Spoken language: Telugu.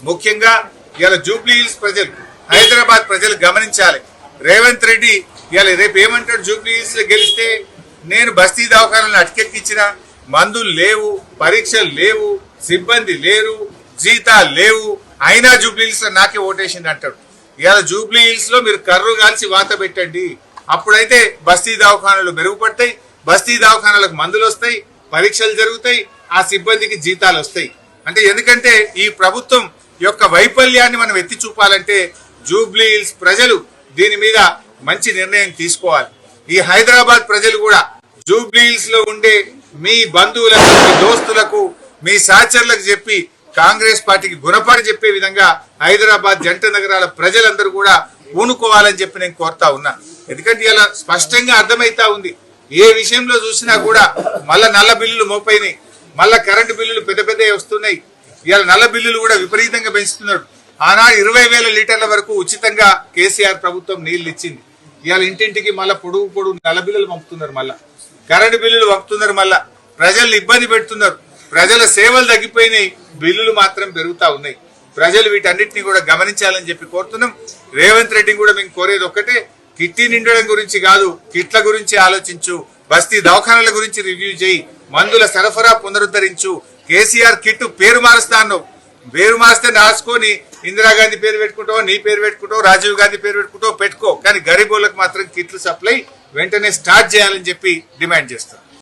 ముఖ్యంగా ఇలా జూబ్లీ హిల్స్ ప్రజలు, హైదరాబాద్ ప్రజలు గమనించాలి. రేవంత్ రెడ్డి ఇలా రేపు ఏమంటాడు, జూబ్లీ హిల్స్ లో గెలిస్తే నేను బస్తీ దవాఖానాలను అటకెక్కించిన, మందులు లేవు, పరీక్షలు లేవు, సిబ్బంది లేరు, జీతాలు లేవు, అయినా జూబ్లీ హిల్స్ లో నాకే ఓటేసింది అంటాడు. ఇవాళ జూబ్లీ హిల్స్ లో మీరు కర్రు కాల్చి వాత పెట్టండి, అప్పుడైతే బస్తీ దవాఖానాలు మెరుగుపడతాయి, బస్తీ దవాఖానాలకు మందులు వస్తాయి, పరీక్షలు జరుగుతాయి, ఆ సిబ్బందికి జీతాలు వస్తాయి. అంటే ఎందుకంటే ఈ ప్రభుత్వం యొక్క వైఫల్యాన్ని మనం ఎత్తి చూపాలంటే జూబ్లీ హిల్స్ ప్రజలు దీని మీద మంచి నిర్ణయం తీసుకోవాలి. ఈ హైదరాబాద్ ప్రజలు కూడా జూబ్లీ హిల్స్ లో ఉండే మీ బంధువులకు, మీ దోస్తులకు, మీ సహచరులకు చెప్పి కాంగ్రెస్ పార్టీకి గుణపాఠం చెప్పే విధంగా హైదరాబాద్ జంట నగరాల ప్రజలందరూ కూడా పూనుకోవాలని చెప్పి నేను కోరుతా ఉన్నా. ఎందుకంటే ఇలా స్పష్టంగా అర్థమైతా ఉంది, ఏ విషయంలో చూసినా కూడా మళ్ళా నల్ల బిల్లులు మోపైనాయి, మళ్ళా కరెంటు బిల్లులు పెద్ద పెద్ద వస్తున్నాయి. ఇవాళ నల్ల బిల్లులు కూడా విపరీతంగా పెంచుతున్నాడు. ఆనాడు 20,000 లీటర్ల వరకు ఉచితంగా కేసీఆర్ ప్రభుత్వం నీళ్లు ఇచ్చింది. ఇవాళ ఇంటింటికి మళ్ళా పొడుగు నల్ల బిల్లులు పంపుతున్నారు, మళ్ళా కరెంటు బిల్లులు పంపుతున్నారు, మళ్ళా ప్రజలు ఇబ్బంది పెడుతున్నారు. ప్రజల సేవలు తగ్గిపోయినాయి, బిల్లులు మాత్రం పెరుగుతా ఉన్నాయి. ప్రజలు వీటన్నిటిని కూడా గమనించాలని చెప్పి కోరుతున్నాం. రేవంత్ రెడ్డి కూడా మేము కోరేది ఒక్కటే, కిట్టి నిండడం గురించి కాదు, కిట్ల గురించి ఆలోచించు, బస్తీ దవాఖానాల గురించి రివ్యూ చేయి, మందుల సరఫరా పునరుద్ధరించు. కేసీఆర్ కిట్టు పేరు మారుస్తా అన్నావు, పేరు మారిస్తే రాసుకొని ఇందిరాగాంధీ పేరు పెట్టుకుంటావు, నీ పేరు పెట్టుకుంటావు, రాజీవ్ గాంధీ పేరు పెట్టుకుంటావు, పెట్టుకో, కానీ గరీబులకు మాత్రం కిట్లు సప్లై వెంటనే స్టార్ట్ చేయాలని చెప్పి డిమాండ్ చేస్తాం.